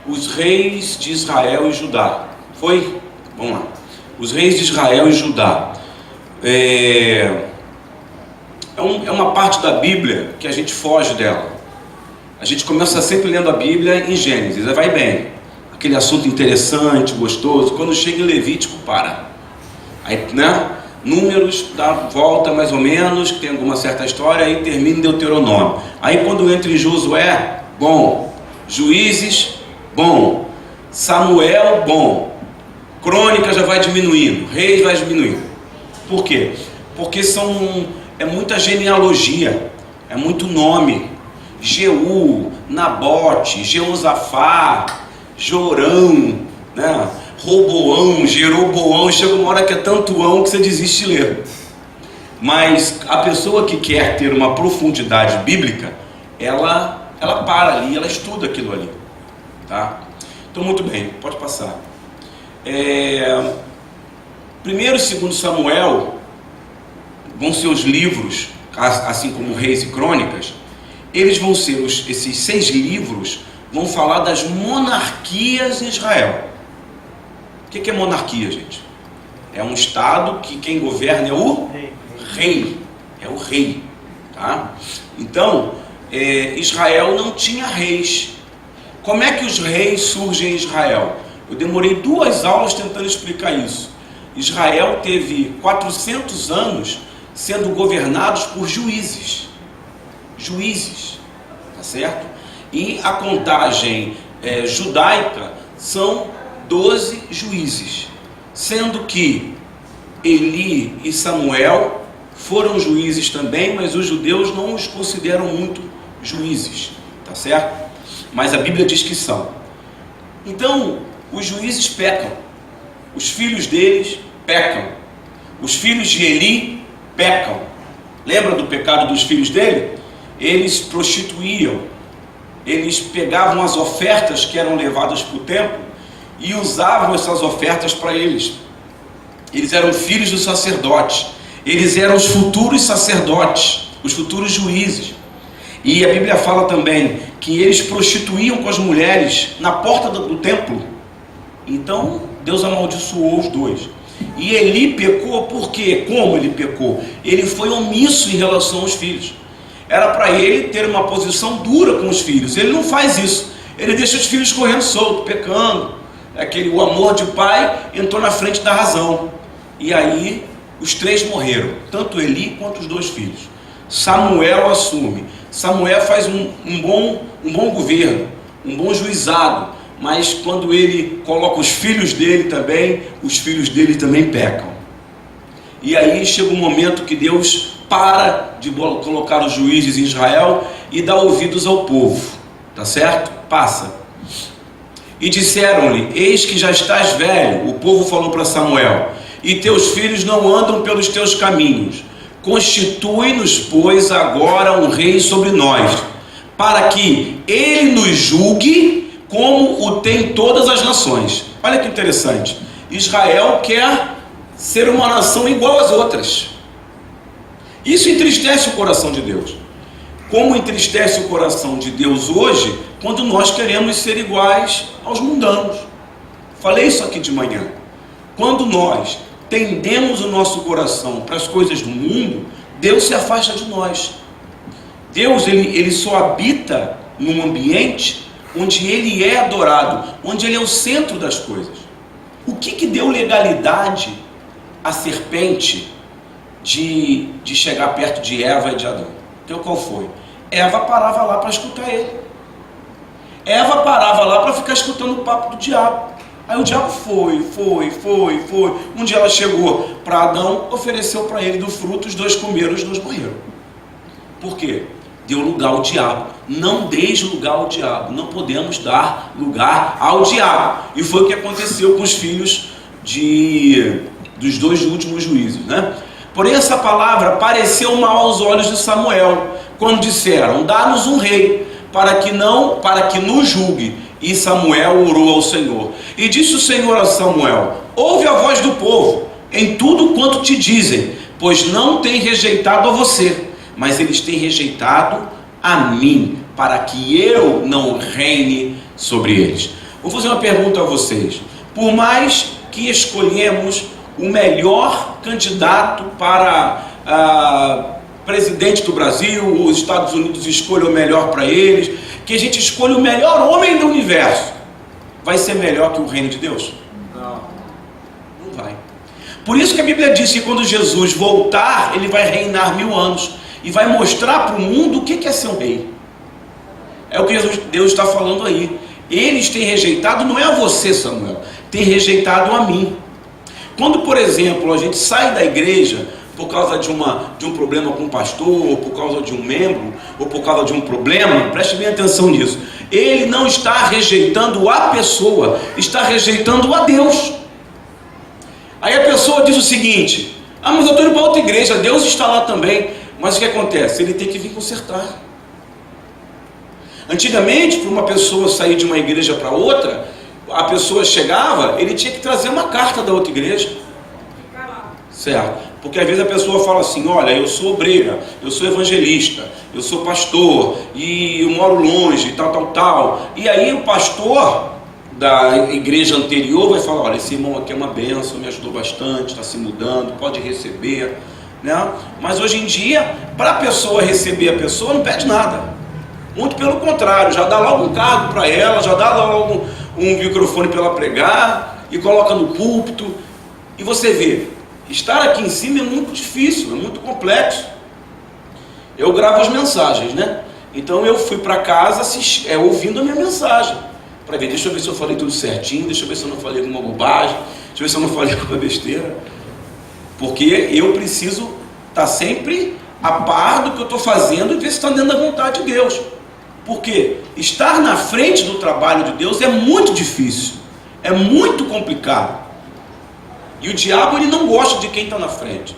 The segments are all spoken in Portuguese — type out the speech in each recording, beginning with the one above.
os reis de Israel e Judá. Foi? Vamos lá. Os reis de Israel e Judá. É uma parte da Bíblia que a gente foge dela. A gente começa sempre lendo a Bíblia em Gênesis, aí vai bem. Aquele assunto interessante, gostoso. Quando chega em Levítico, para. Aí, né? Números dá volta mais ou menos, tem alguma certa história, aí termina em Deuteronômio. Aí quando entra em Josué, bom. Juízes, bom. Samuel, bom. Crônica já vai diminuindo, Reis vai diminuindo. Por quê? Porque é muita genealogia, é muito nome. Jeú, Nabote, Jeosafá, Jorão, né? Roboão, Jeroboão. Chega uma hora que é tanto ão que você desiste de ler. Mas a pessoa que quer ter uma profundidade bíblica, ela para ali, ela estuda aquilo ali, tá? Então, muito bem, pode passar. Primeiro e segundo Samuel vão ser os livros, assim como Reis e Crônicas. Eles vão ser esses 6 livros vão falar das monarquias em Israel. O que é monarquia, gente? É um estado que quem governa é o rei. É o rei, tá? Então, Israel não tinha reis. Como é que os reis surgem em Israel? Eu demorei 2 aulas tentando explicar isso. Israel teve 400 anos sendo governados por juízes. Juízes, tá certo? E a contagem judaica são 12 juízes, sendo que Eli e Samuel foram juízes também, mas os judeus não os consideram muito juízes, tá certo? Mas a Bíblia diz que são. Então, os juízes pecam, os filhos deles pecam, os filhos de Eli pecam. Lembra do pecado dos filhos dele? Eles prostituíam, eles pegavam as ofertas que eram levadas para o templo e usavam essas ofertas para eles. Eles eram filhos dos sacerdotes, eles eram os futuros sacerdotes, os futuros juízes. E a Bíblia fala também que eles prostituíam com as mulheres na porta do templo. Então Deus amaldiçoou os dois. E Eli pecou por quê? Como ele pecou? Ele foi omisso em relação aos filhos. Era para ele ter uma posição dura com os filhos. Ele não faz isso. Ele deixa os filhos correndo solto, pecando. O amor de pai entrou na frente da razão. E aí os 3 morreram, tanto Eli quanto os 2 filhos. Samuel assume. Samuel faz um bom governo, um bom juizado. Mas quando ele coloca os filhos dele também, os filhos dele também pecam. E aí chega um momento que Deus para de colocar os juízes em Israel e dá ouvidos ao povo, tá certo? Passa. E disseram-lhe: eis que já estás velho. O povo falou para Samuel: e teus filhos não andam pelos teus caminhos. Constitui-nos, pois, agora um rei sobre nós, para que ele nos julgue como o tem todas as nações. Olha que interessante. Israel quer ser uma nação igual às outras. Isso entristece o coração de Deus. Como entristece o coração de Deus hoje, quando nós queremos ser iguais aos mundanos. Falei isso aqui de manhã. Quando nós tendemos o nosso coração para as coisas do mundo, Deus se afasta de nós. Deus, ele só habita num ambiente onde ele é adorado, onde ele é o centro das coisas. O que deu legalidade à serpente de chegar perto de Eva e de Adão? Então qual foi? Eva parava lá para escutar ele. Eva parava lá para ficar escutando o papo do diabo. Aí o diabo foi. Um dia ela chegou para Adão, ofereceu para ele do fruto, os 2 comeram, os 2 morreram. Por quê? Deu lugar ao diabo. Não deis lugar ao diabo. Não podemos dar lugar ao diabo. E foi o que aconteceu com os filhos dos 2 últimos juízes, né? Porém essa palavra pareceu mal aos olhos de Samuel, quando disseram: dá-nos um rei, para que nos julgue. E Samuel orou ao Senhor. E disse o Senhor a Samuel: ouve a voz do povo em tudo quanto te dizem, pois não têm rejeitado a você, mas eles têm rejeitado a mim, para que eu não reine sobre eles. Vou fazer uma pergunta a vocês. Por mais que escolhemos o melhor candidato para presidente do Brasil, os Estados Unidos escolham o melhor para eles, que a gente escolha o melhor homem do universo, vai ser melhor que o reino de Deus? Não. Não vai. Por isso que a Bíblia diz que quando Jesus voltar, ele vai reinar 1000 anos e vai mostrar para o mundo o que é ser um rei. É o que Deus está falando aí. Eles têm rejeitado, não é a você, Samuel, tem rejeitado a mim. Quando, por exemplo, a gente sai da igreja por causa de um problema com o pastor, ou por causa de um membro, ou por causa de um problema, preste bem atenção nisso. Ele não está rejeitando a pessoa, está rejeitando a Deus. Aí a pessoa diz o seguinte: ah, mas eu estou indo para outra igreja, Deus está lá também. Mas o que acontece? Ele tem que vir consertar. Antigamente, para uma pessoa sair de uma igreja para outra, a pessoa chegava, ele tinha que trazer uma carta da outra igreja. Certo? Porque às vezes a pessoa fala assim: olha, eu sou obreira, eu sou evangelista, eu sou pastor, e eu moro longe, tal. E aí o pastor da igreja anterior vai falar: olha, esse irmão aqui é uma bênção, me ajudou bastante, está se mudando, pode receber, né? Mas hoje em dia, para a pessoa receber a pessoa, não pede nada. Muito pelo contrário, já dá logo um cargo para ela, já dá logo um microfone para ela pregar, e coloca no púlpito. E você vê, estar aqui em cima é muito difícil, é muito complexo. Eu gravo as mensagens, né? Então eu fui para casa ouvindo a minha mensagem, para ver, deixa eu ver se eu falei tudo certinho, deixa eu ver se eu não falei alguma bobagem, deixa eu ver se eu não falei alguma besteira. Porque eu preciso estar sempre a par do que eu estou fazendo e ver se está dentro da vontade de Deus. Porque estar na frente do trabalho de Deus é muito difícil, é muito complicado. E o diabo, ele não gosta de quem está na frente,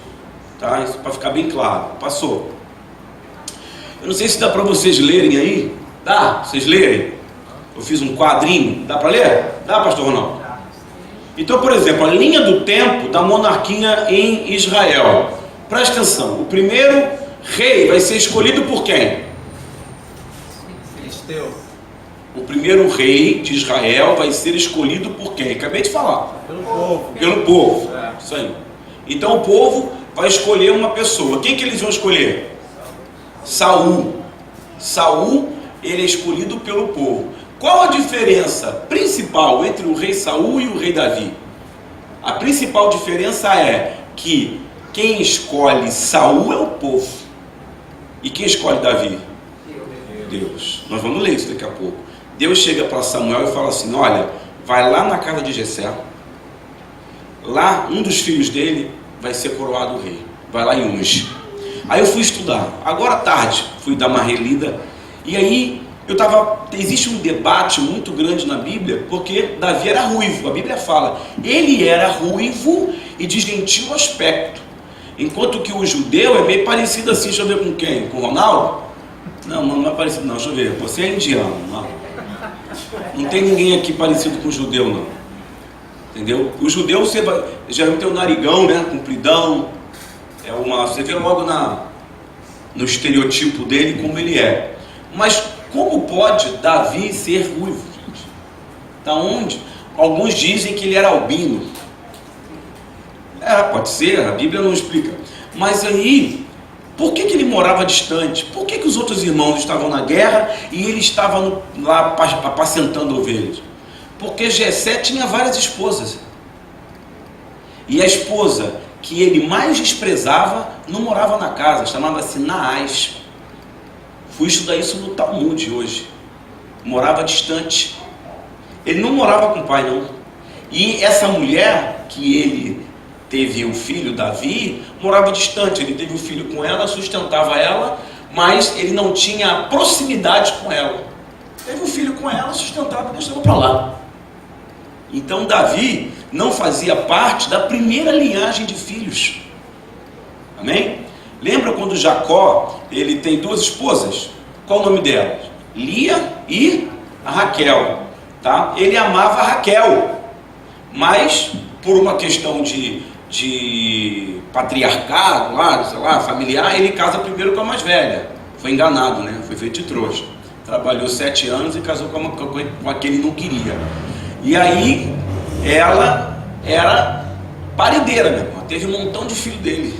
tá? Isso para ficar bem claro. Passou. Eu não sei se dá para vocês lerem aí. Dá? Vocês lerem? Eu fiz um quadrinho. Dá para ler? Dá, pastor Ronaldo? Então, por exemplo, a linha do tempo da monarquia em Israel. Presta atenção. O primeiro rei vai ser escolhido por quem? Filisteu. O primeiro rei de Israel vai ser escolhido por quem? Acabei de falar. Pelo povo. Pelo povo. Isso aí. Então o povo vai escolher uma pessoa. Quem que eles vão escolher? Saul. Saul, ele é escolhido pelo povo. Qual a diferença principal entre o rei Saul e o rei Davi? A principal diferença é que quem escolhe Saul é o povo. E quem escolhe Davi? Deus. Nós vamos ler isso daqui a pouco. Deus chega para Samuel e fala assim: olha, vai lá na casa de Jessé. Lá um dos filhos dele vai ser coroado rei. Vai lá e unge. Aí eu fui estudar. Agora à tarde fui dar uma relida. E aí existe um debate muito grande na Bíblia, porque Davi era ruivo. A Bíblia fala, ele era ruivo e de gentil aspecto. Enquanto que o judeu é meio parecido assim. Deixa eu ver com quem? Com o Ronaldo? Não é parecido não. Deixa eu ver. Você é indiano. Não tem ninguém aqui parecido com o judeu, não. Entendeu? O judeu, você já tem o narigão, né? Compridão. Você vê logo no estereotipo dele como ele é. Mas como pode Davi ser ruivo, gente? Da onde? Alguns dizem que ele era albino. Pode ser, a Bíblia não explica. Mas aí, por que ele morava distante? Por que os outros irmãos estavam na guerra e ele estava lá apacentando ovelhas? Porque Jessé tinha várias esposas. E a esposa que ele mais desprezava não morava na casa, chamava-se Naás. Fui estudar isso no Talmud hoje. Morava distante. Ele não morava com o pai, não. E essa mulher que ele teve o filho, Davi, morava distante. Ele teve o filho com ela, sustentava ela, mas ele não tinha proximidade com ela. Teve o filho com ela, sustentava e deixava para lá. Então Davi não fazia parte da primeira linhagem de filhos. Amém? Lembra quando Jacó, ele tem duas esposas? Qual o nome delas? Lia e a Raquel. Tá? Ele amava a Raquel, mas por uma questão de patriarcado, familiar, ele casa primeiro com a mais velha. Foi enganado, né? Foi feito de trouxa. trabalhou 7 anos e casou com aquele que não queria. E aí ela era paredeira, meu irmão, teve um montão de filho dele.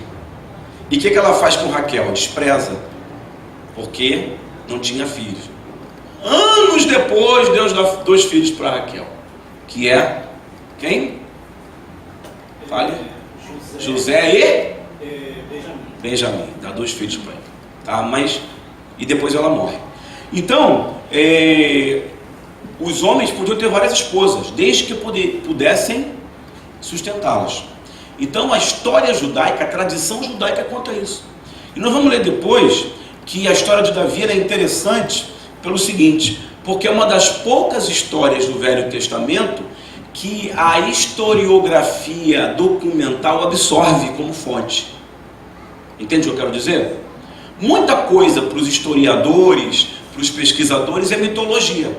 E o que ela faz com Raquel? Despreza, porque não tinha filhos. Anos depois, Deus dá 2 filhos para Raquel, que é quem? Fale. José e Benjamim. Dá 2 filhos para ele, tá? Mas e depois ela morre. Então, os homens podiam ter várias esposas, desde que pudessem sustentá-las. Então, a história judaica, a tradição judaica conta isso. E nós vamos ler depois que a história de Davi é interessante pelo seguinte, porque é uma das poucas histórias do Velho Testamento que a historiografia documental absorve como fonte. Entende o que eu quero dizer? Muita coisa para os historiadores, para os pesquisadores é mitologia.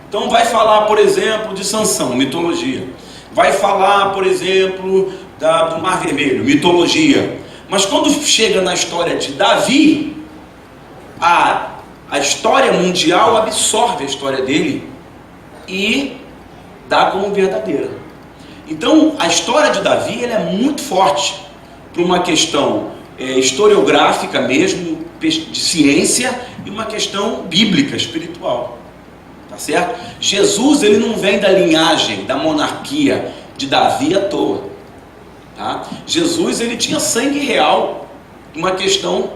Então vai falar, por exemplo, de Sansão, mitologia. Vai falar, por exemplo, do Mar Vermelho, mitologia. Mas quando chega na história de Davi, a história mundial absorve a história dele e dá como verdadeira. Então a história de Davi ela é muito forte para uma questão historiográfica mesmo, de ciência, e uma questão bíblica, espiritual. Tá certo? Jesus ele não vem da linhagem, da monarquia de Davi à toa. Tá? Jesus ele tinha sangue real, uma questão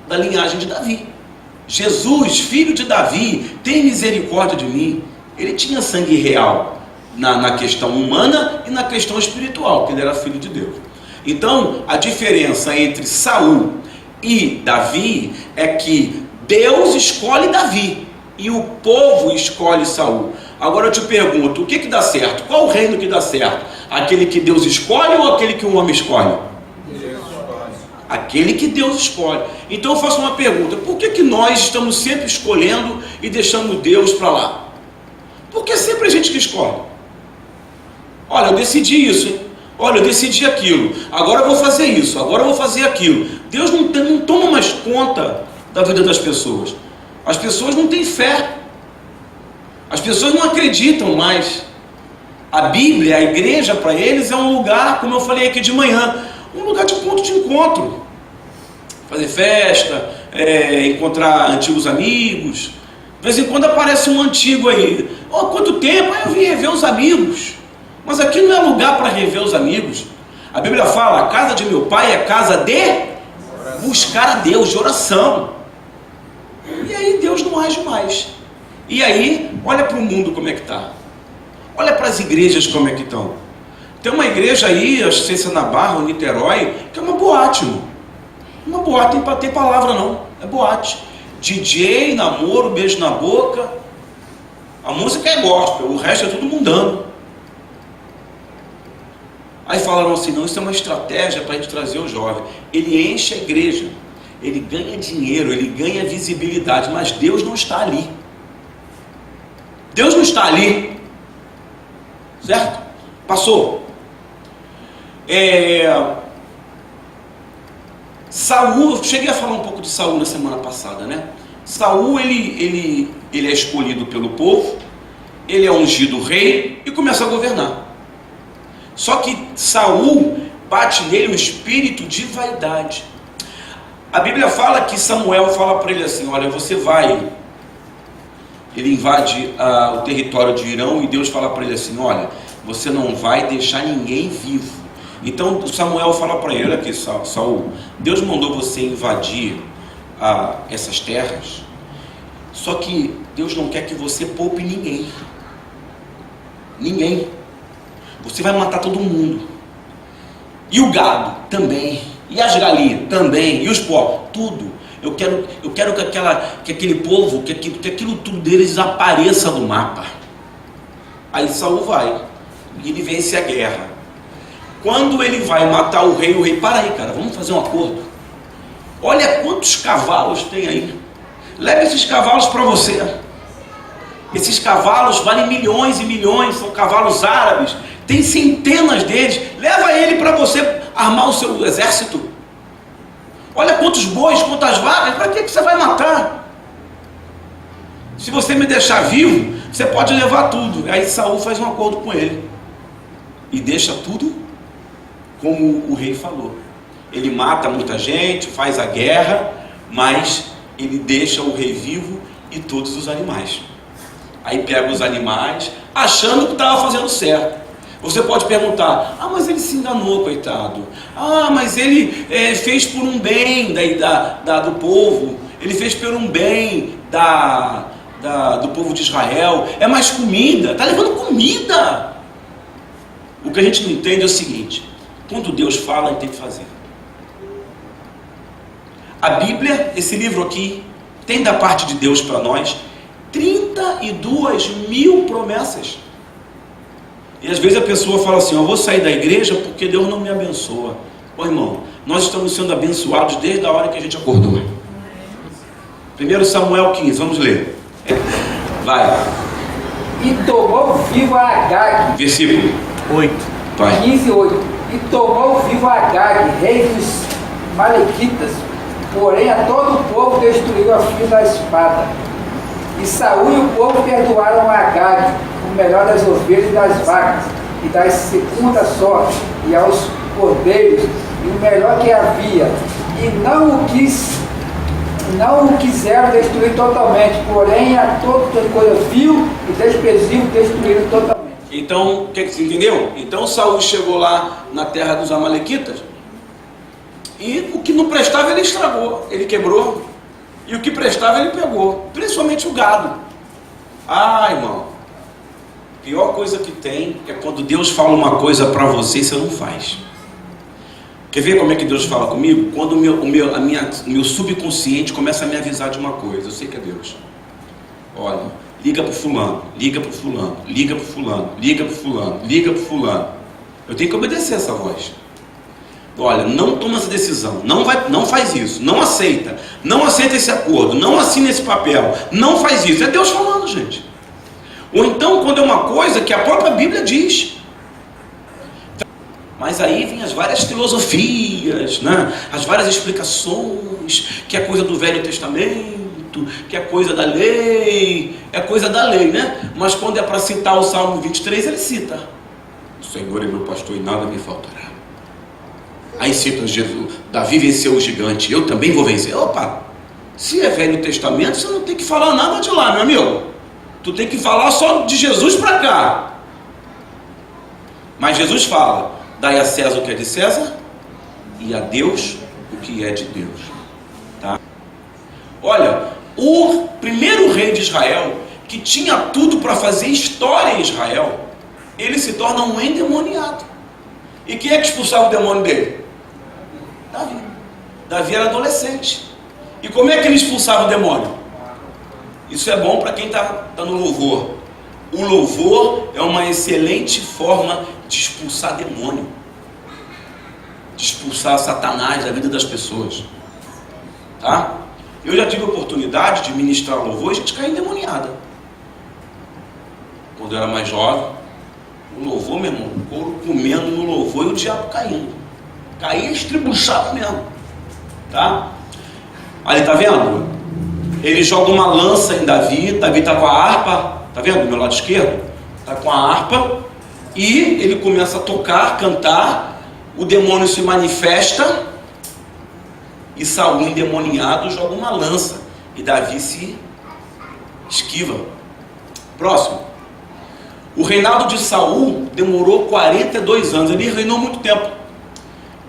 da linhagem de Davi. Jesus, filho de Davi, tem misericórdia de mim. Ele tinha sangue real na questão humana e na questão espiritual, porque ele era filho de Deus. Então, a diferença entre Saul e Davi é que Deus escolhe Davi e o povo escolhe Saul. Agora eu te pergunto, o que dá certo? Qual o reino que dá certo? Aquele que Deus escolhe ou aquele que o homem escolhe? Aquele que Deus escolhe. Então eu faço uma pergunta, por que nós estamos sempre escolhendo e deixando Deus para lá? Porque sempre a gente que escolhe. Olha, eu decidi isso, hein? Olha, eu decidi aquilo, agora eu vou fazer isso, agora eu vou fazer aquilo. Deus não toma mais conta da vida das pessoas. As pessoas não têm fé. As pessoas não acreditam mais. A Bíblia, a igreja para eles é um lugar, como eu falei aqui de manhã, um lugar de ponto de encontro. Fazer festa, encontrar antigos amigos. De vez em quando aparece um antigo aí. Oh, quanto tempo? Eu vim rever os amigos. Mas aqui não é lugar para rever os amigos. A Bíblia fala, a casa de meu pai é casa de buscar a Deus, de oração. E aí Deus não age mais. E aí, olha para o mundo como é que está. Olha para as igrejas como é que estão. Tem uma igreja aí, acho que sei se é na Barra ou Niterói, que é uma boate, irmão. Uma boate, não tem palavra não, é boate. DJ, namoro, beijo na boca. A música é gospel, o resto é tudo mundano. Aí falaram assim, não, isso é uma estratégia para a gente trazer o jovem. Ele enche a igreja, ele ganha dinheiro, ele ganha visibilidade, mas Deus não está ali. Deus não está ali. Certo? Passou. Saul, eu cheguei a falar um pouco de Saul na semana passada, né? Saul, ele é escolhido pelo povo, ele é ungido rei e começa a governar. Só que Saul bate nele um espírito de vaidade. A Bíblia fala que Samuel fala para ele assim, olha, você vai... Ele invade o território de Irão e Deus fala para ele assim, olha, você não vai deixar ninguém vivo. Então Samuel fala para ele, olha aqui Saul, Deus mandou você invadir essas terras, só que Deus não quer que você poupe ninguém. Ninguém. Você vai matar todo mundo. E o gado também. E as galinhas também. E os porcos, tudo. Eu quero que aquele povo, que aquilo tudo deles desapareça do mapa. Aí Saul vai. E ele vence a guerra. Quando ele vai matar o rei, para aí, cara, vamos fazer um acordo. Olha quantos cavalos tem aí. Leve esses cavalos para você. Esses cavalos valem milhões e milhões, são cavalos árabes. Tem centenas deles. Leva ele para você armar o seu exército. Olha quantos bois, quantas vacas. Para que você vai matar? Se você me deixar vivo, você pode levar tudo. Aí Saul faz um acordo com ele e deixa tudo como o rei falou. Ele mata muita gente, faz a guerra, mas ele deixa o rei vivo e todos os animais. Aí pega os animais, achando que estava fazendo certo. Você pode perguntar: ah, mas ele se enganou, coitado. Ah, mas ele fez por um bem do povo. Ele fez por um bem do povo de Israel. É mais comida, está levando comida. O que a gente não entende é o seguinte: quando Deus fala, a gente tem que fazer. A Bíblia, esse livro aqui, tem da parte de Deus para nós 32.000 promessas. E às vezes a pessoa fala assim: eu vou sair da igreja porque Deus não me abençoa. Ô irmão, nós estamos sendo abençoados desde a hora que a gente acordou. 1 Samuel 15, vamos ler. Vai. E tomou vivo a Agag. Versículo 8. Vai. 15:8. E tomou vivo a Agag, rei dos Malequitas, porém a todo o povo destruiu a fio da espada. E Saul e o povo perdoaram a Agag, o melhor das ovelhas e das vacas, e das segunda sorte, e aos cordeiros, e o melhor que havia, e não o quiseram destruir totalmente, porém a toda coisa vil e desprezível destruíram totalmente. Então, o que você entendeu? Então Saul chegou lá na terra dos Amalequitas, e o que não prestava ele estragou, ele quebrou, e o que prestava ele pegou, principalmente o gado. Ah, irmão, a pior coisa que tem é quando Deus fala uma coisa para você e você não faz. Quer ver como é que Deus fala comigo? Quando o meu subconsciente começa a me avisar de uma coisa, eu sei que é Deus. Olha, liga para o fulano, liga para o fulano, liga para o fulano, liga para o fulano, liga para o fulano. Eu tenho que obedecer essa voz. Olha, não toma essa decisão, não faz isso, não aceita esse acordo, não assina esse papel, não faz isso. É Deus falando, gente. Ou então, quando é uma coisa que a própria Bíblia diz. Mas aí vem as várias filosofias, né? As várias explicações, que é coisa do Velho Testamento, que é coisa da lei, né? Mas quando é para citar o Salmo 23, ele cita: o Senhor é meu pastor e nada me faltará. Aí cita Jesus: Davi venceu o gigante, eu também vou vencer. Opa, se é Velho Testamento, você não tem que falar nada de lá, meu amigo. Tu tem que falar só de Jesus para cá. Mas Jesus fala: dai a César o que é de César e a Deus o que é de Deus. Tá? Olha, o primeiro rei de Israel, que tinha tudo para fazer história em Israel, ele se torna um endemoniado. E quem é que expulsava o demônio dele? Davi. Davi era adolescente. E como é que ele expulsava o demônio? Isso é bom para quem está no louvor. O louvor é uma excelente forma de expulsar demônio, de expulsar Satanás da vida das pessoas. Tá? Eu já tive a oportunidade de ministrar louvor e a gente caía endemoniada. Quando eu era mais jovem, o louvor, meu irmão, o couro comendo no louvor e o diabo caindo. Caía estribuchado mesmo. Tá? Ali, tá vendo? Ele joga uma lança em Davi. Davi está com a harpa, tá vendo do meu lado esquerdo? Está com a harpa, e ele começa a tocar, cantar. O demônio se manifesta, e Saul, endemoniado, joga uma lança, e Davi se esquiva. Próximo. O reinado de Saul demorou 42 anos, ele reinou muito tempo.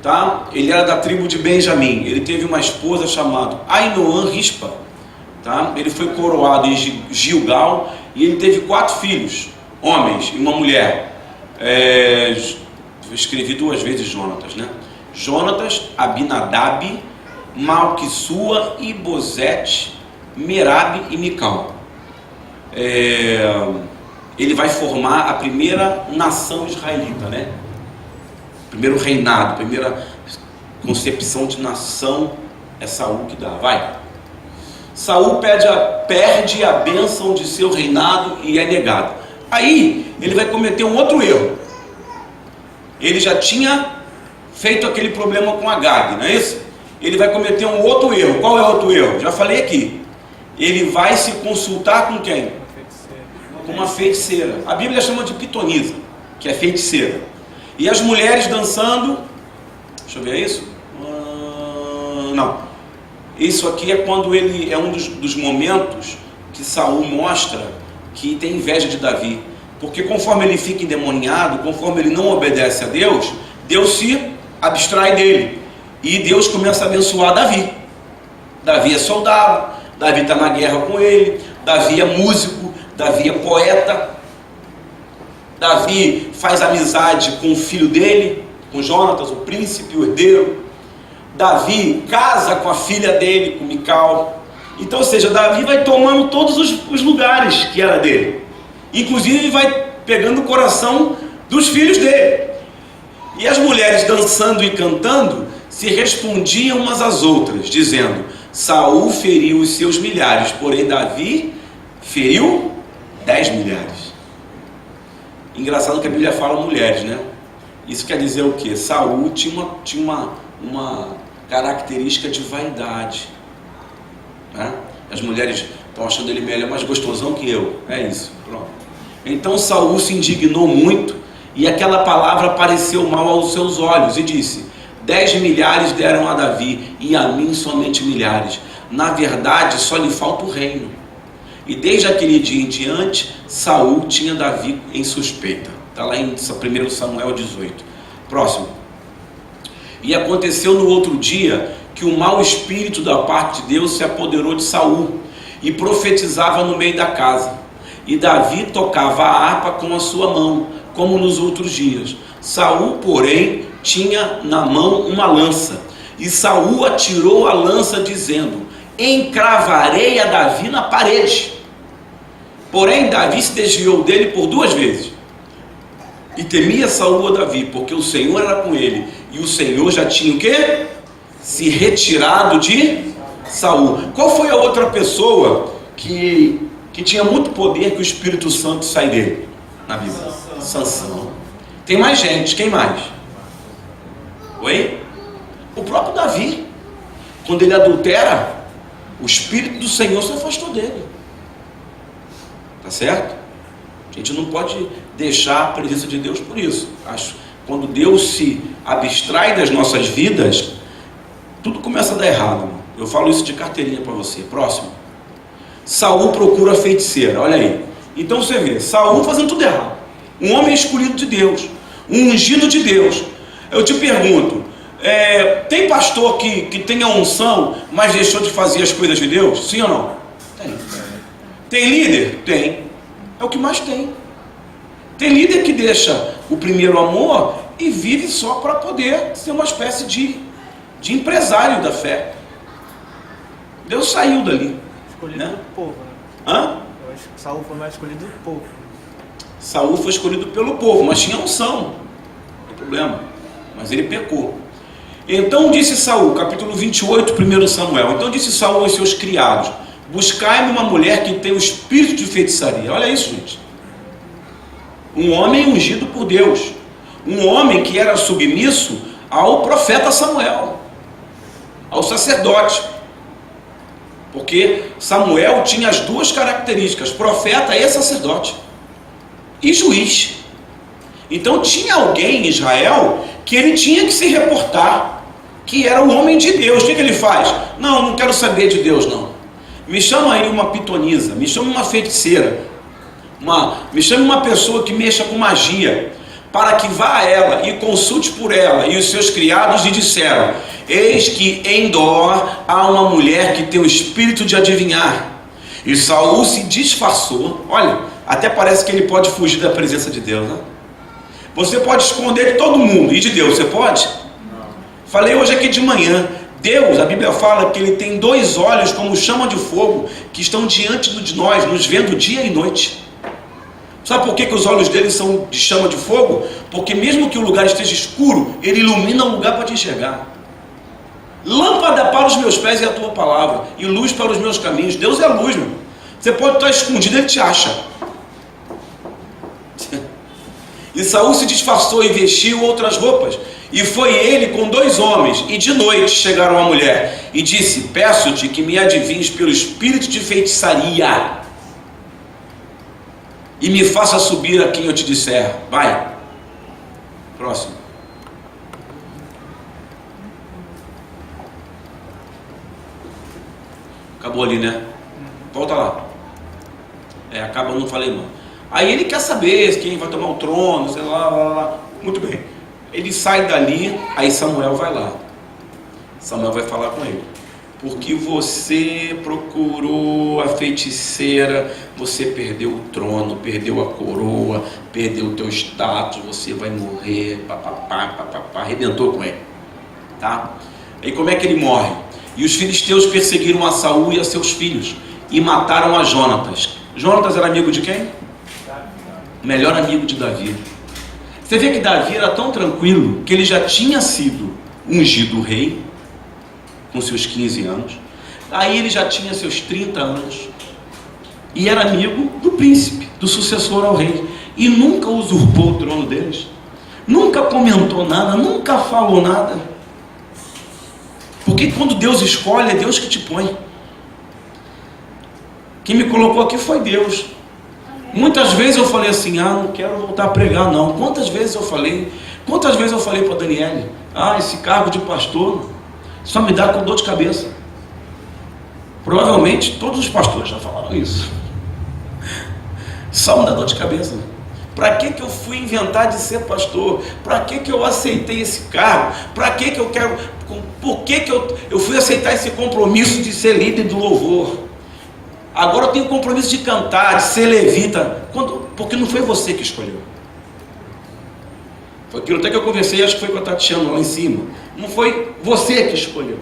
Tá? Ele era da tribo de Benjamim, ele teve uma esposa chamada Ainoã Rispa. Tá? Ele foi coroado em Gilgal, e ele teve 4 filhos, homens, e uma mulher. Eu escrevi 2 vezes Jonatas, né? Jonatas, Abinadab, Malquissua, Ibosete, Merabe e Mical. Ele vai formar a primeira nação israelita, né? Primeiro reinado, primeira concepção de nação é Saul que dá. Vai. Saul perde a bênção de seu reinado e é negado. Aí ele vai cometer um outro erro. Ele já tinha feito aquele problema com Agag, não é isso? Ele vai cometer um outro erro. Qual é o outro erro? Já falei aqui. ele vai se consultar com quem? Com uma feiticeira. A Bíblia chama de pitonisa, que é feiticeira. E as mulheres dançando. Deixa eu ver isso. Não. Isso aqui é quando ele é um dos momentos que Saul mostra que tem inveja de Davi. Porque conforme ele fica endemoniado, conforme ele não obedece a Deus, Deus se abstrai dele. E Deus começa a abençoar Davi. Davi é soldado, Davi está na guerra com ele, Davi é músico, Davi é poeta, Davi faz amizade com o filho dele, com Jonatas, o príncipe, o herdeiro. Davi casa com a filha dele, com Mical. Então, ou seja, Davi vai tomando todos os lugares que era dele. Inclusive vai pegando o coração dos filhos dele. E as mulheres dançando e cantando se respondiam umas às outras, dizendo: Saul feriu os seus milhares, porém Davi feriu 10 milhares. Engraçado que a Bíblia fala mulheres, né? Isso quer dizer o quê? Saul tinha uma característica de vaidade, né? As mulheres estão achando ele melhor, mais gostosão que eu. É isso, pronto. Então Saul se indignou muito, e aquela palavra pareceu mal aos seus olhos, e disse: 10 milhares deram a Davi, e a mim somente milhares. Na verdade, só lhe falta o reino. E desde aquele dia em diante, Saul tinha Davi em suspeita. Está lá em 1 Samuel 18. Próximo. E aconteceu no outro dia que o mau espírito da parte de Deus se apoderou de Saul, e profetizava no meio da casa. E Davi tocava a harpa com a sua mão, como nos outros dias. Saul, porém, tinha na mão uma lança, e Saul atirou a lança, dizendo: encravarei a Davi na parede. Porém Davi se desviou dele por 2 vezes, e temia Saul a Davi, porque o Senhor era com ele, e o Senhor já tinha o quê? Se retirado de Saul. Qual foi a outra pessoa que tinha muito poder, que o Espírito Santo sai dele na Bíblia? Sansão. Tem mais gente, quem mais? Oi? O próprio Davi, quando ele adultera, o Espírito do Senhor se afastou dele. Tá certo? A gente não pode deixar a presença de Deus por isso. Quando Deus se abstrai das nossas vidas, tudo começa a dar errado. Eu falo isso de carteirinha para você. Próximo. Saul procura a feiticeira, olha aí. Então você vê, Saul fazendo tudo errado. Um homem escolhido de Deus, um ungido de Deus. Eu te pergunto, tem pastor que tem a unção, mas deixou de fazer as coisas de Deus? Sim ou não? Tem. Tem líder? Tem. É o que mais tem. Tem líder que deixa o primeiro amor e vive só para poder ser uma espécie de empresário da fé. Deus saiu dali. Escolhido, né? Do povo, né? Hã? Eu acho que Saul foi mais escolhido do povo. Saul foi escolhido pelo povo, mas tinha unção. Não tem problema. Mas ele pecou. Então disse Saul, capítulo 28, 1 Samuel. Então disse Saul aos seus criados: buscai-me uma mulher que tem o espírito de feitiçaria. Olha isso, gente. Um homem ungido por Deus. Um homem que era submisso ao profeta Samuel, ao sacerdote. Porque Samuel tinha as 2 características: profeta e sacerdote, e juiz. Então tinha alguém em Israel que ele tinha que se reportar, que era o homem de Deus. O que ele faz? Não quero saber de Deus, não. Me chama aí uma pitonisa, me chama uma feiticeira, me chama uma pessoa que mexa com magia, para que vá a ela e consulte por ela. E os seus criados lhe disseram: eis que em Endor há uma mulher que tem o espírito de adivinhar. E Saul se disfarçou. Olha, até parece que ele pode fugir da presença de Deus, né? Você pode esconder de todo mundo, e de Deus você pode? Não. Falei hoje aqui de manhã, Deus, a Bíblia fala que ele tem 2 olhos como chama de fogo, que estão diante de nós, nos vendo dia e noite. Sabe por que os olhos dele são de chama de fogo? Porque mesmo que o lugar esteja escuro, ele ilumina o lugar para te enxergar. Lâmpada para os meus pés é a tua palavra, e luz para os meus caminhos. Deus é luz, meu. Você pode estar escondido, ele te acha. E Saul se disfarçou e vestiu outras roupas, E foi ele com 2 homens, e de noite chegaram a mulher, e disse: peço-te que me adivinhes pelo espírito de feitiçaria, e me faça subir a quem eu te disser. Vai. Próximo. Acabou ali, né? Volta lá. Acaba, eu não falei não. Aí ele quer saber quem vai tomar o trono, sei lá. Muito bem. Ele sai dali, aí Samuel vai lá. Samuel vai falar com ele. Porque você procurou a feiticeira, você perdeu o trono, perdeu a coroa, perdeu o teu status, você vai morrer, papapá, arrebentou com ele. Tá? E como é que ele morre? E os filisteus perseguiram a Saul e a seus filhos, e mataram a Jonatas. Jonatas era amigo de quem? Melhor amigo de Davi. Você vê que Davi era tão tranquilo, que ele já tinha sido ungido rei, com seus 15 anos, aí ele já tinha seus 30 anos, e era amigo do príncipe, do sucessor ao rei, e nunca usurpou o trono deles, nunca comentou nada, nunca falou nada, porque quando Deus escolhe, é Deus que te põe. Quem me colocou aqui foi Deus. Muitas vezes eu falei assim: não quero voltar a pregar não. Quantas vezes eu falei para Daniele: esse cargo de pastor só me dá com dor de cabeça. Provavelmente todos os pastores já falaram isso. Só me dá dor de cabeça. Para que eu fui inventar de ser pastor? Para que eu aceitei esse cargo? Para que eu quero? Por que eu fui aceitar esse compromisso de ser líder do louvor? Agora eu tenho compromisso de cantar, de ser levita. Porque não foi você que escolheu. Foi aquilo até que eu conversei, acho que foi com a Tatiana lá em cima. Não foi você que escolheu.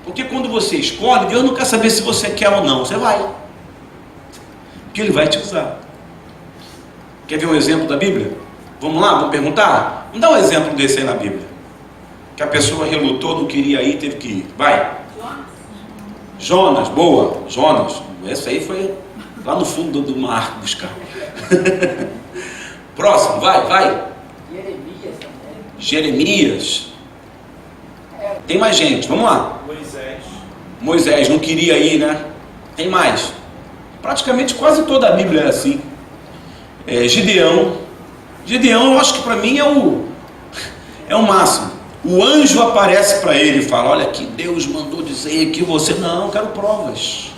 Porque quando você escolhe, Deus não quer saber se você quer ou não. Você vai. Porque Ele vai te usar. Quer ver um exemplo da Bíblia? Vamos lá, vamos perguntar? Vamos dar um exemplo desse aí na Bíblia. Que a pessoa relutou, não queria ir, teve que ir. Vai. Jonas, boa. Jonas. Essa aí foi lá no fundo do mar buscar. Próximo, vai. Jeremias também. Jeremias. Tem mais gente, vamos lá. Moisés não queria ir, né? Tem mais. Praticamente quase toda a Bíblia é assim. Gideão, eu acho que para mim é o máximo. O anjo aparece para ele e fala: olha aqui, Deus mandou dizer que você... Não, eu quero provas.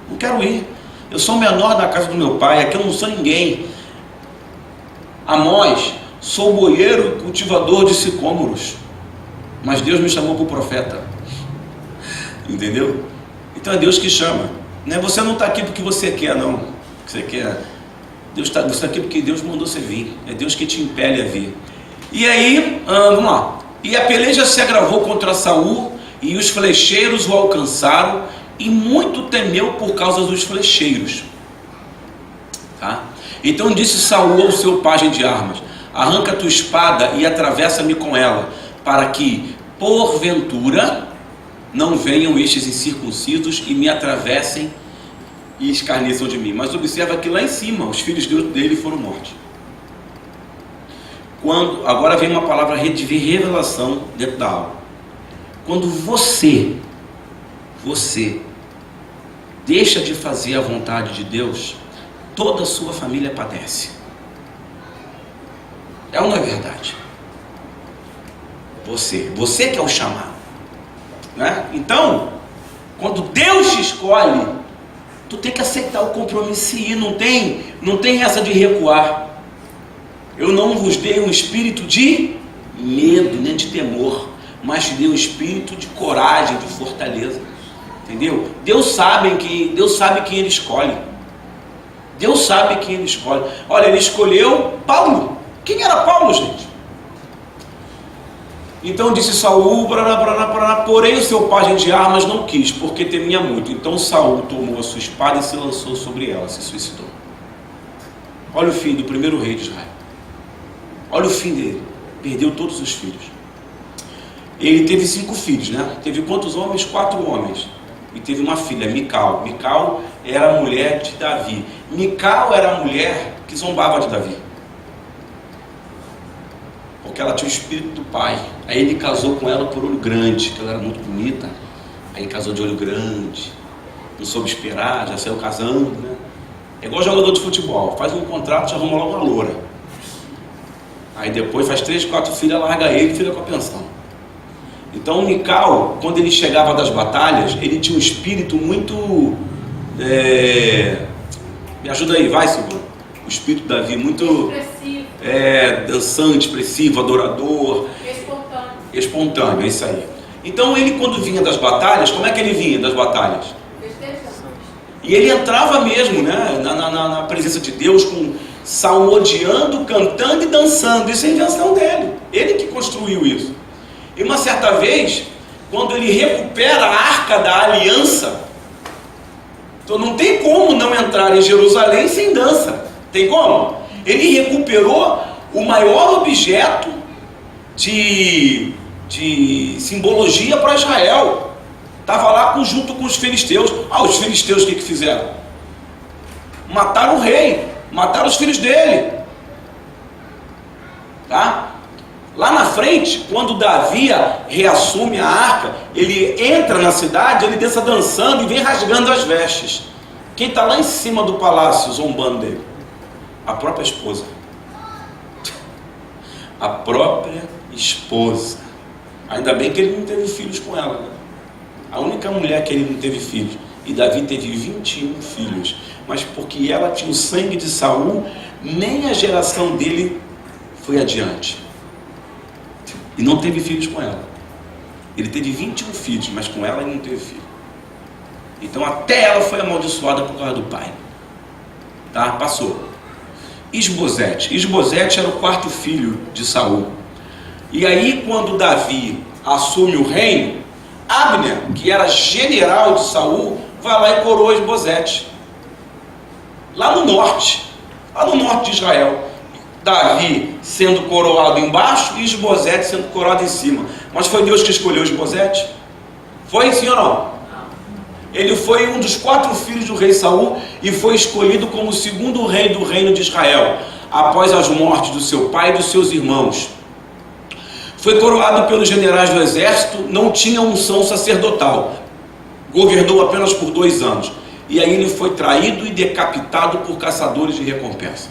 Não quero ir. Eu sou o menor da casa do meu pai, aqui eu não sou ninguém. Amós, sou boieiro e cultivador de sicômoros, mas Deus me chamou para o profeta. Entendeu? Então é Deus que chama. Né? Você não está aqui porque você quer, não. Você quer. Você está aqui porque Deus mandou você vir. É Deus que te impele a vir. E aí, vamos lá. E a peleja se agravou contra Saul, e os flecheiros o alcançaram, e muito temeu por causa dos flecheiros. Tá? Então disse Saul ao seu pajem de armas: arranca tua espada e atravessa-me com ela, para que, porventura, não venham estes incircuncisos e me atravessem e escarneçam de mim. Mas observa que lá em cima os filhos dele foram mortos. Agora vem uma palavra de revelação dentro da alma. Quando você deixa de fazer a vontade de Deus, toda a sua família padece. É ou não é verdade? Você que é o chamado, né? Então, quando Deus te escolhe, tu tem que aceitar o compromisso e ir. Não tem essa de recuar. Eu não vos dei um espírito de medo, nem de temor, mas te dei um espírito de coragem, de fortaleza. Entendeu? Deus sabe quem Ele escolhe. Deus sabe quem Ele escolhe. Olha, Ele escolheu Paulo. Quem era Paulo, gente? Então disse Saul: porém o seu pajem de armas não quis, porque temia muito. Então Saul tomou a sua espada e se lançou sobre ela, se suicidou. Olha o fim do primeiro rei de Israel. Olha o fim dele. Perdeu todos os filhos. Ele teve 5 filhos, né? Teve quantos homens? 4 homens. E teve uma filha, Mical. Mical era a mulher de Davi. Mical era a mulher que zombava de Davi. porque ela tinha o espírito do pai. Aí ele casou com ela por olho grande, que ela era muito bonita. Aí casou de olho grande, não soube esperar, já saiu casando, né? É igual jogador de futebol, faz um contrato, já arruma logo uma loura. Aí depois faz 3, 4 filhos, larga ele e fica com a pensão. Então o Mical, quando ele chegava das batalhas, ele tinha um espírito muito... Me ajuda aí, vai, Silvio. O espírito de Davi, muito... Expressivo. Dançante, expressivo, adorador. Espontâneo. Espontâneo, é isso aí. Então ele, quando vinha das batalhas, como é que ele vinha das batalhas? Festejando. E ele entrava mesmo, né, na presença de Deus, salmodiando, cantando e dançando. Isso é invenção dele. Ele que construiu isso. E uma certa vez, quando ele recupera a arca da aliança, então não tem como não entrar em Jerusalém sem dança. Tem como? Ele recuperou o maior objeto de simbologia para Israel. Estava lá junto com os filisteus. Os filisteus o que fizeram? Mataram o rei, mataram os filhos dele. Tá? Lá na frente, quando Davi reassume a arca, ele entra na cidade, ele desce dançando e vem rasgando as vestes. Quem está lá em cima do palácio zombando dele? A própria esposa. A própria esposa. Ainda bem que ele não teve filhos com ela, né? A única mulher que ele não teve filhos. E Davi teve 21 filhos. Mas porque ela tinha o sangue de Saul, nem a geração dele foi adiante. E não teve filhos com ela. Ele teve 21 filhos, mas com ela ele não teve filho. Então até ela foi amaldiçoada por causa do pai. Tá? Passou. Isbosete era o 4º filho de Saul. E aí quando Davi assume o reino, Abner, que era general de Saul, vai lá e coroa Isbosete. Lá no norte de Israel. Davi sendo coroado embaixo e Isbosete sendo coroado em cima. Mas foi Deus que escolheu Isbosete? Foi sim ou não? Ele foi um dos 4 filhos do rei Saul e foi escolhido como o 2º rei do reino de Israel, após as mortes do seu pai e dos seus irmãos. Foi coroado pelos generais do exército, não tinha unção sacerdotal, governou apenas por 2 anos. E aí ele foi traído e decapitado por caçadores de recompensa.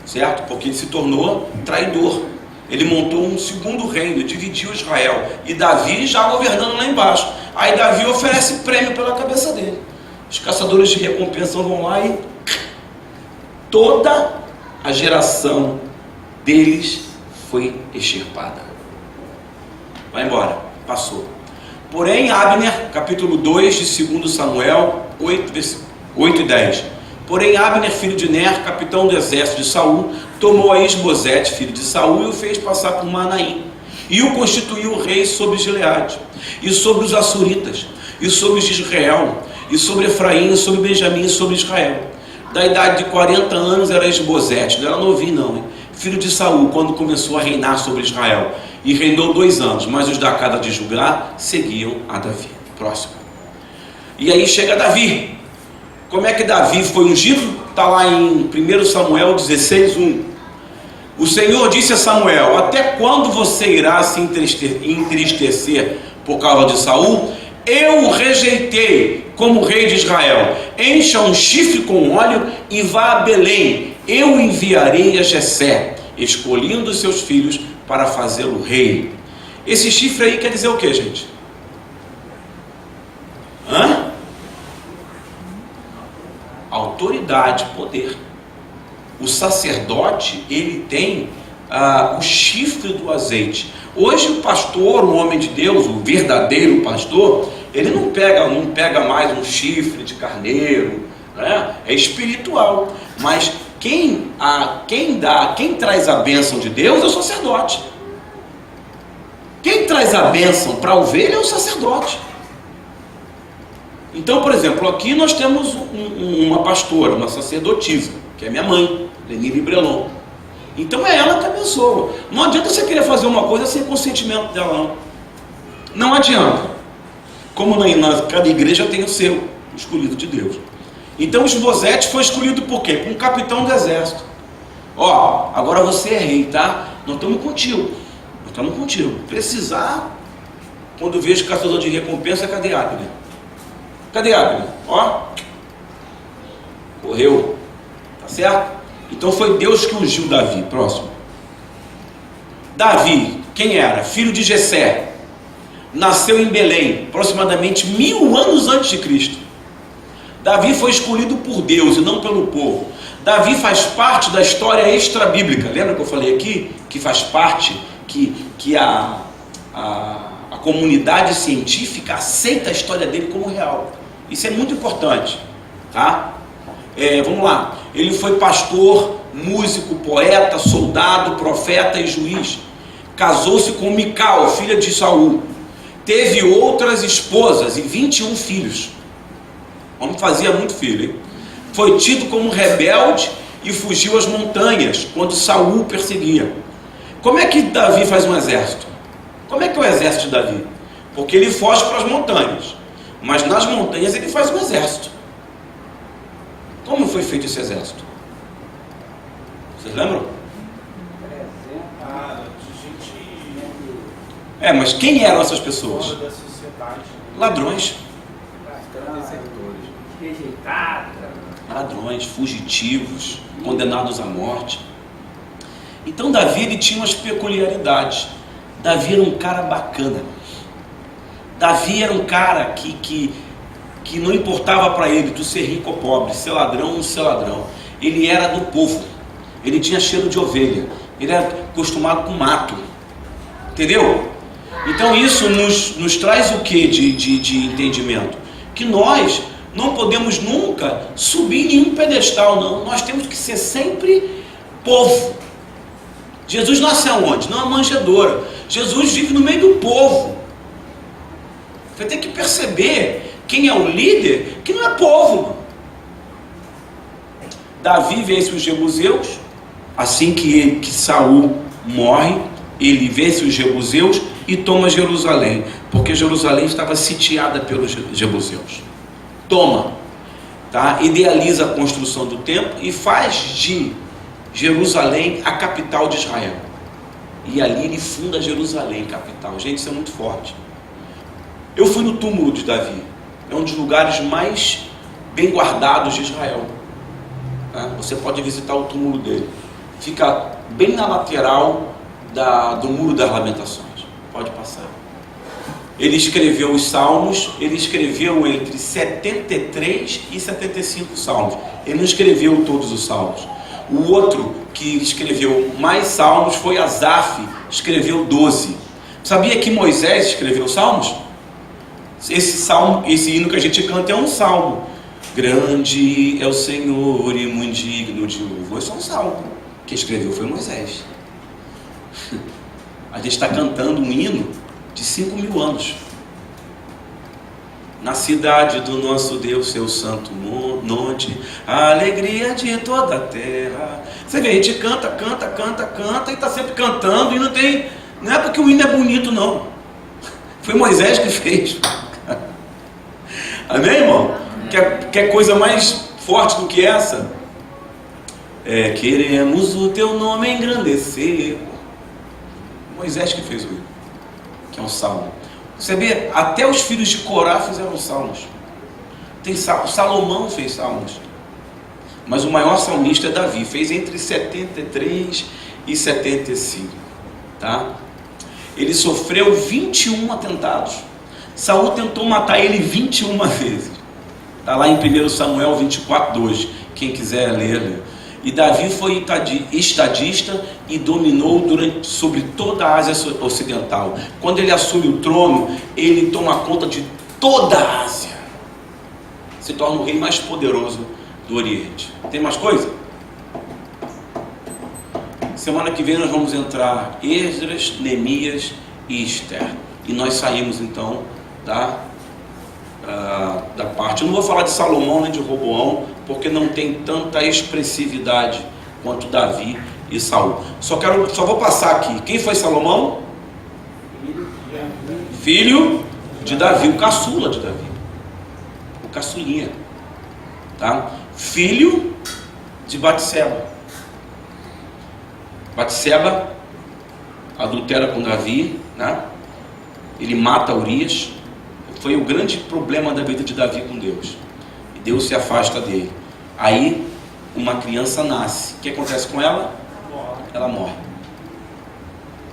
Certo? Porque ele se tornou traidor. Ele montou um 2º reino, dividiu Israel. E Davi já governando lá embaixo. Aí Davi oferece prêmio pela cabeça dele. Os caçadores de recompensa vão lá e toda a geração deles foi extirpada. Vai embora, passou. Porém, Abner, capítulo 2 de 2 Samuel 8 e 10. Porém, Abner, filho de Ner, capitão do exército de Saul, tomou a Isbosete, filho de Saul, e o fez passar por Manaim, e o constituiu rei sobre Gileade, e sobre os Assuritas, e sobre Israel, e sobre Efraim, e sobre Benjamim, e sobre Israel. Da idade de 40 anos era Isbosete, não era novinho não, hein? Filho de Saul, quando começou a reinar sobre Israel, e reinou 2 anos, mas os da casa de Judá seguiam a Davi. Próximo. E aí chega Davi. Como é que Davi foi ungido? Está lá em 1 Samuel 16:1. O Senhor disse a Samuel: até quando você irá se entristecer por causa de Saul? Eu o rejeitei como rei de Israel. Encha um chifre com óleo e vá a Belém. Eu enviarei a Jessé, escolhendo os seus filhos para fazê-lo rei. Esse chifre aí quer dizer o que, gente? Autoridade, poder. O sacerdote, ele tem o chifre do azeite. Hoje o pastor, o homem de Deus, o verdadeiro pastor, ele não pega mais um chifre de carneiro, né? É espiritual. Mas quem traz a bênção de Deus é o sacerdote. Quem traz a bênção para a ovelha é o sacerdote. Então, por exemplo, aqui nós temos uma pastora, uma sacerdotisa, que é minha mãe, Lenine Brelon. Então é ela que abençoa. Não adianta você querer fazer uma coisa sem consentimento dela, não. Não adianta. Como cada igreja tem o seu, o escolhido de Deus. Então Isbosete foi escolhido por quê? Por um capitão do exército. Agora você é rei, tá? nós estamos contigo. Nós estamos contigo. Precisar, quando vejo caçador de recompensa, cadê Abner? Cadê Abner? Ó, correu. Tá certo? Então foi Deus que ungiu Davi. Próximo. Davi, quem era? Filho de Jessé. Nasceu em Belém, aproximadamente 1000 anos antes de Cristo. Davi foi escolhido por Deus e não pelo povo. Davi faz parte da história extra-bíblica. Lembra que eu falei aqui? Que faz parte, que a comunidade científica aceita a história dele como real. Isso é muito importante, tá? Vamos lá. Ele foi pastor, músico, poeta, soldado, profeta e juiz. Casou-se com Mical, filha de Saul. Teve outras esposas e 21 filhos. O homem fazia muito filho, hein? Foi tido como rebelde e fugiu às montanhas quando Saul perseguia. Como é que Davi faz um exército? Como é que é o exército de Davi? Porque ele foge para as montanhas, mas nas montanhas ele faz um exército. Como foi feito esse exército? Vocês lembram? Mas quem eram essas pessoas? Ladrões. Ladrões, fugitivos, condenados à morte. Então Davi, ele tinha umas peculiaridades. Davi era um cara bacana. Davi era um cara que não importava para ele tu ser rico ou pobre, ser ladrão ou não ser ladrão. Ele era do povo. Ele tinha cheiro de ovelha. Ele era acostumado com mato. Entendeu? Então isso nos traz o que de entendimento? Que nós não podemos nunca subir em nenhum pedestal, não. Nós temos que ser sempre povo. Jesus nasceu onde? Numa manjedoura. Jesus vive no meio do povo. Você tem que perceber quem é o líder, que não é povo, mano. Davi vence os jebuseus. Assim que Saul morre, ele vence os jebuseus e toma Jerusalém, porque Jerusalém estava sitiada pelos jebuseus. Toma, tá? Idealiza a construção do templo e faz de Jerusalém a capital de Israel. E ali ele funda Jerusalém, capital. Gente, isso é muito forte. Eu fui no túmulo de Davi. É um dos lugares mais bem guardados de Israel. Tá? Você pode visitar o túmulo dele. Fica bem na lateral do Muro das Lamentações. Pode passar. Ele escreveu os salmos. Ele escreveu entre 73 e 75 salmos. Ele não escreveu todos os salmos. O outro que escreveu mais salmos foi Asaf, escreveu 12. Sabia que Moisés escreveu salmos? Esse hino que a gente canta é um salmo. Grande é o Senhor e muito digno de louvor. Esse é um salmo. Quem escreveu foi Moisés. A gente está cantando um hino de 5.000 anos. Na cidade do nosso Deus, seu santo monte, a alegria de toda a terra. Você vê, a gente canta e está sempre cantando, e não é porque o hino é bonito, não. Foi Moisés que fez. Amém, irmão? Quer coisa mais forte do que essa? Queremos o teu nome engrandecer. Moisés que fez o hino, que é um salmo. Você vê, até os filhos de Corá fizeram salmos. Salomão fez salmos. Mas o maior salmista é Davi, fez entre 73 e 75. Tá? Ele sofreu 21 atentados. Saul tentou matar ele 21 vezes. Está lá em 1 Samuel 24:2. Quem quiser ler. E Davi foi estadista e dominou sobre toda a Ásia Ocidental. Quando ele assume o trono, ele toma conta de toda a Ásia. Se torna o rei mais poderoso do Oriente. Tem mais coisa? Semana que vem nós vamos entrar Esdras, Neemias e Esther. E nós saímos então da parte. Eu não vou falar de Salomão nem de Roboão, porque não tem tanta expressividade quanto Davi e Saul. Só vou passar aqui. Quem foi Salomão? Filho de Davi, o caçula de Davi, o caçulinha, tá? Filho de Batseba. Batseba adultera com Davi, né? Ele mata Urias. Foi o grande problema da vida de Davi com Deus. E Deus se afasta dele. Aí uma criança nasce. O que acontece com ela? Ela morre.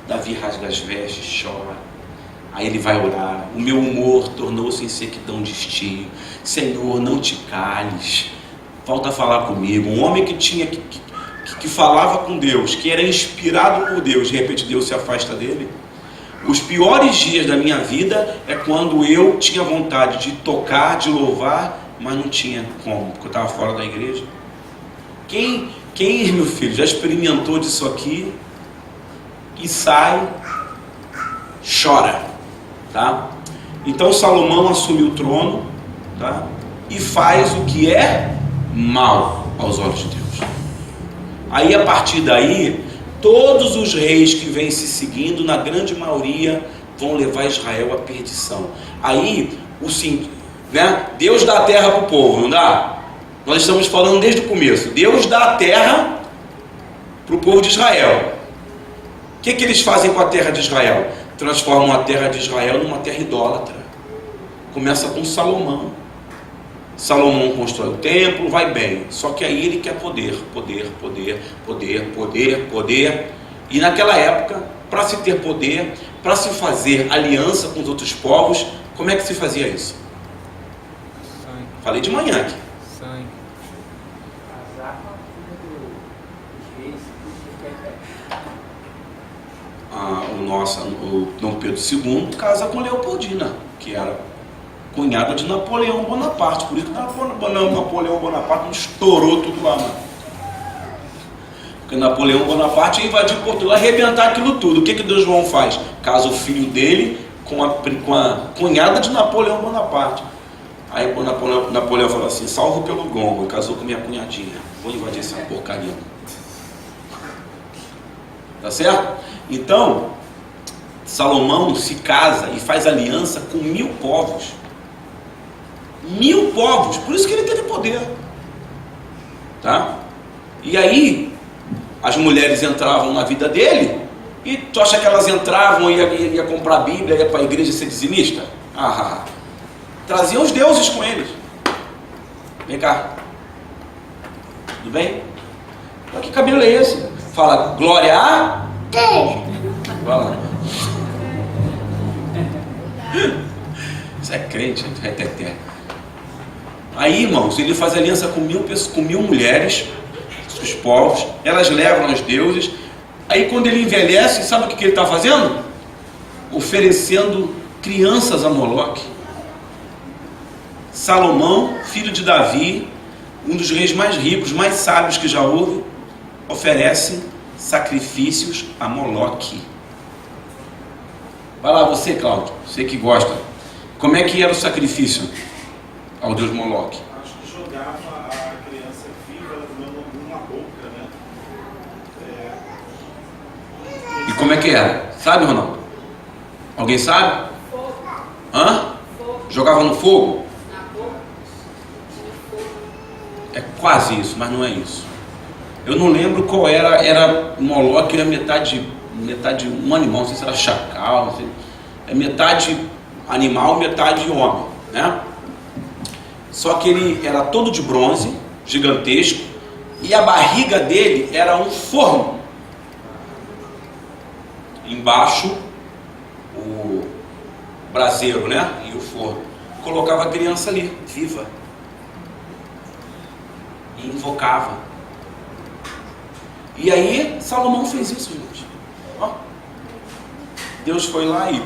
Davi rasga as vestes, chora. Aí ele vai orar. O meu humor tornou-se em sequidão de estio. Senhor, não te cales. Volta a falar comigo. Um homem que falava com Deus, que era inspirado por Deus, de repente Deus se afasta dele. Os piores dias da minha vida é quando eu tinha vontade de tocar, de louvar, mas não tinha como, porque eu estava fora da igreja. Quem, meu filho, já experimentou disso aqui e sai, chora, tá? Então Salomão assumiu o trono, tá? E faz o que é mal aos olhos de Deus. Aí a partir daí, todos os reis que vêm se seguindo, na grande maioria, vão levar Israel à perdição. Aí, né? Deus dá a terra para o povo, não dá? Nós estamos falando desde o começo. Deus dá a terra para o povo de Israel. O que eles fazem com a terra de Israel? Transformam a terra de Israel numa terra idólatra. Começa com Salomão. Salomão constrói o templo, vai bem. Só que aí ele quer poder. E naquela época, para se ter poder, para se fazer aliança com os outros povos, como é que se fazia isso? Sangue. Falei de manhã aqui. Sangue. O Dom Pedro II casa com Leopoldina, que era cunhada de Napoleão Bonaparte. Por isso que Napoleão Bonaparte não estourou tudo lá, mano. Porque Napoleão Bonaparte ia invadir Portugal, arrebentar aquilo tudo. O que Deus João faz? Casa o filho dele com a cunhada de Napoleão Bonaparte. Aí Napoleão falou assim: salvo pelo gongo, e casou com minha cunhadinha. Vou invadir essa porcaria. Tá certo? Então Salomão se casa e faz aliança com 1000 povos. 1000 povos, por isso que ele teve poder, tá? E aí as mulheres entravam na vida dele, e tu acha que elas entravam e ia comprar a Bíblia, ia para a igreja ser dizimista? Traziam os deuses com eles. Vem cá, tudo bem? Que cabelo é esse? Fala glória a Deus. Vai lá. Isso é crente, reteté. Aí, irmãos, ele faz aliança com 1000 mulheres, os povos, elas levam aos deuses. Aí quando ele envelhece, sabe o que ele está fazendo? Oferecendo crianças a Moloque. Salomão, filho de Davi, um dos reis mais ricos, mais sábios que já houve, oferece sacrifícios a Moloque. Vai lá você, Cláudio, você que gosta. Como é que era o sacrifício ao deus Moloque? Acho que jogava a criança viva numa boca, né? E como é que era? Sabe, Ronaldo? Alguém sabe? Fogo. Hã? Fogo. Jogava no fogo? Na boca. É quase isso, mas não é isso. Eu não lembro qual era Moloque, era metade um animal, não sei se era chacal, não sei. É metade animal, metade homem, né? Só que ele era todo de bronze, gigantesco, e a barriga dele era um forno. Embaixo, o braseiro, né? E o forno. Colocava a criança ali, viva. E invocava. E aí, Salomão fez isso, gente. Ó. Deus foi lá e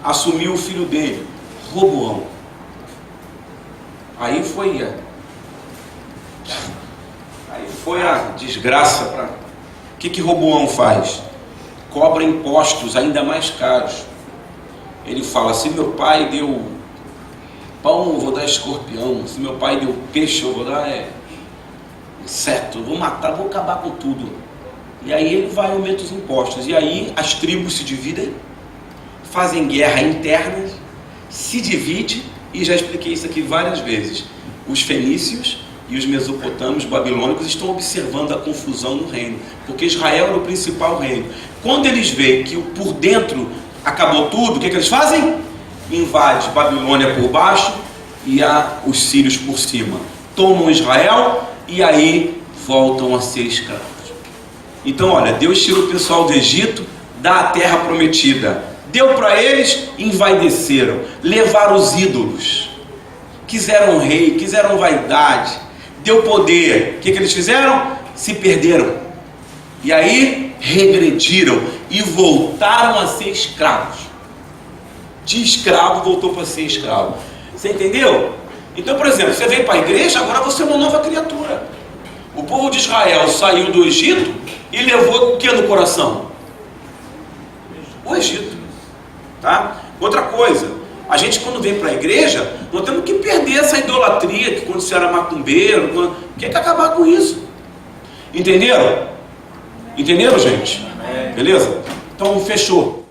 assumiu o filho dele, Roboão. Aí foi a desgraça. O que Roboão faz? Cobra impostos ainda mais caros. Ele fala: se meu pai deu pão, eu vou dar escorpião. Se meu pai deu peixe, eu vou dar inseto. Vou matar, vou acabar com tudo. E aí ele vai e aumenta os impostos. E aí as tribos se dividem, fazem guerra interna, se divide. E já expliquei isso aqui várias vezes. Os fenícios e os mesopotâmios babilônicos estão observando a confusão no reino, porque Israel era o principal reino. Quando eles veem que por dentro acabou tudo, o que eles fazem? Invade Babilônia por baixo e os sírios por cima. Tomam Israel e aí voltam a ser escravos. Então, olha, Deus tira o pessoal do Egito, dá a terra prometida. Deu para eles, envaideceram, levaram os ídolos. Quiseram rei, quiseram vaidade, deu poder. O que eles fizeram? Se perderam. E aí regrediram e voltaram a ser escravos. De escravo voltou para ser escravo. Você entendeu? Então, por exemplo, você veio para a igreja, agora você é uma nova criatura. O povo de Israel saiu do Egito e levou o que no coração? O Egito. Tá? Outra coisa, a gente quando vem para a igreja, nós temos que perder essa idolatria, que quando você era macumbeiro, tem que acabar com isso. Entenderam? Entenderam, gente? Beleza? Então, fechou.